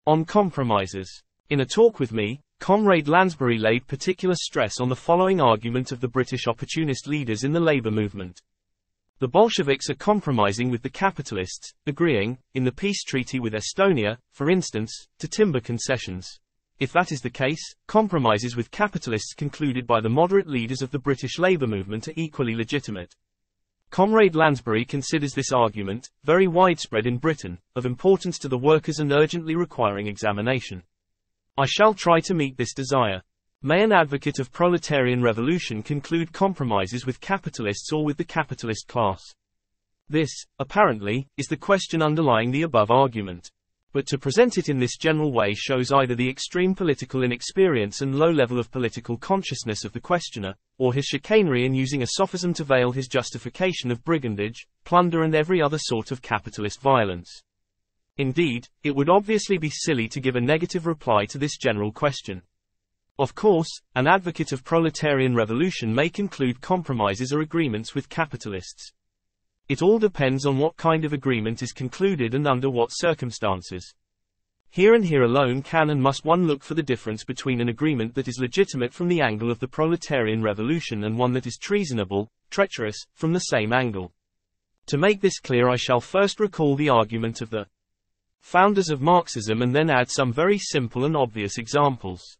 On compromises. In a talk with me, Comrade Lansbury laid particular stress on the following argument of the British opportunist leaders in the labour movement. The Bolsheviks are compromising with the capitalists, agreeing, in the peace treaty with Estonia, for instance, to timber concessions. If that is the case, compromises with capitalists concluded by the moderate leaders of the British labour movement are equally legitimate. Comrade Lansbury considers this argument, very widespread in Britain, of importance to the workers and urgently requiring examination. I shall try to meet this desire. May an advocate of proletarian revolution conclude compromises with capitalists or with the capitalist class? This, apparently, is the question underlying the above argument. But to present it in this general way shows either the extreme political inexperience and low level of political consciousness of the questioner, or his chicanery in using a sophism to veil his justification of brigandage, plunder and every other sort of capitalist violence. Indeed, it would obviously be silly to give a negative reply to this general question. Of course, an advocate of proletarian revolution may conclude compromises are agreements with capitalists. It all depends on what kind of agreement is concluded and under what circumstances. Here and here alone can and must one look for the difference between an agreement that is legitimate from the angle of the proletarian revolution and one that is treasonable, treacherous, from the same angle. To make this clear, I shall first recall the argument of the founders of Marxism and then add some very simple and obvious examples.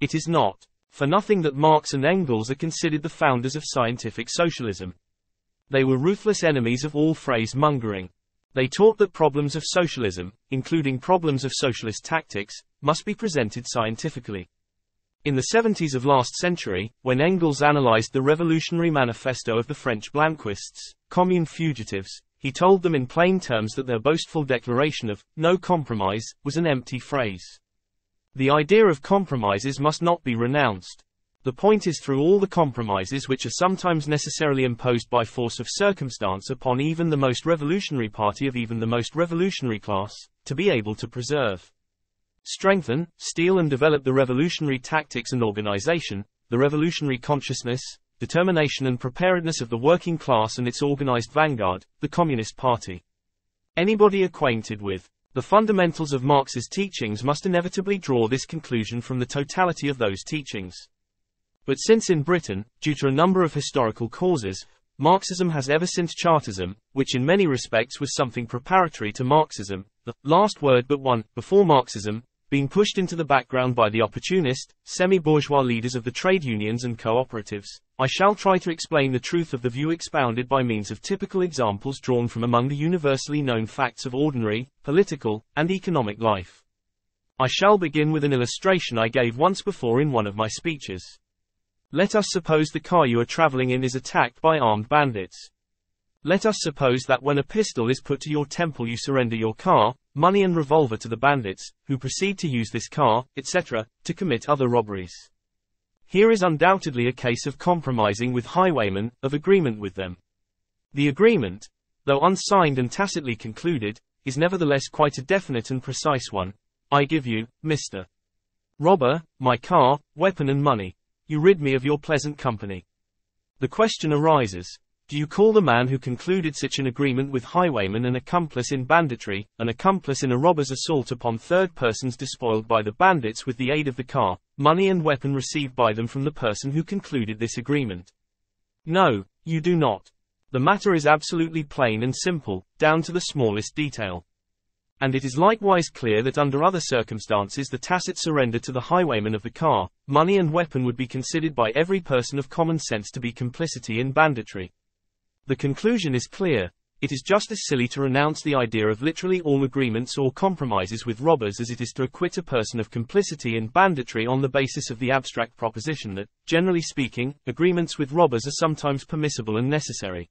It is not for nothing that Marx and Engels are considered the founders of scientific socialism. They were ruthless enemies of all phrase-mongering. They taught that problems of socialism, including problems of socialist tactics, must be presented scientifically. In the 70s of last century, when Engels analyzed the revolutionary manifesto of the French Blanquists, commune fugitives, he told them in plain terms that their boastful declaration of no compromise was an empty phrase. The idea of compromises must not be renounced. The point is, through all the compromises which are sometimes necessarily imposed by force of circumstance upon even the most revolutionary party of even the most revolutionary class, to be able to preserve, strengthen, steel and develop the revolutionary tactics and organization, the revolutionary consciousness, determination and preparedness of the working class and its organized vanguard, the Communist Party. Anybody acquainted with the fundamentals of Marx's teachings must inevitably draw this conclusion from the totality of those teachings. But since in Britain, due to a number of historical causes, Marxism has ever since Chartism, which in many respects was something preparatory to Marxism, the last word but one, before Marxism, being pushed into the background by the opportunist, semi-bourgeois leaders of the trade unions and cooperatives, I shall try to explain the truth of the view expounded by means of typical examples drawn from among the universally known facts of ordinary, political, and economic life. I shall begin with an illustration I gave once before in one of my speeches. Let us suppose the car you are traveling in is attacked by armed bandits. Let us suppose that when a pistol is put to your temple you surrender your car, money and revolver to the bandits, who proceed to use this car, etc., to commit other robberies. Here is undoubtedly a case of compromising with highwaymen, of agreement with them. The agreement, though unsigned and tacitly concluded, is nevertheless quite a definite and precise one. I give you, Mr. Robber, my car, weapon and money. You rid me of your pleasant company. The question arises, do you call the man who concluded such an agreement with highwaymen an accomplice in banditry, an accomplice in a robber's assault upon third persons despoiled by the bandits with the aid of the car, money and weapon received by them from the person who concluded this agreement? No, you do not. The matter is absolutely plain and simple, down to the smallest detail. And it is likewise clear that under other circumstances the tacit surrender to the highwayman of the car, money and weapon would be considered by every person of common sense to be complicity in banditry. The conclusion is clear. It is just as silly to renounce the idea of literally all agreements or compromises with robbers as it is to acquit a person of complicity in banditry on the basis of the abstract proposition that, generally speaking, agreements with robbers are sometimes permissible and necessary.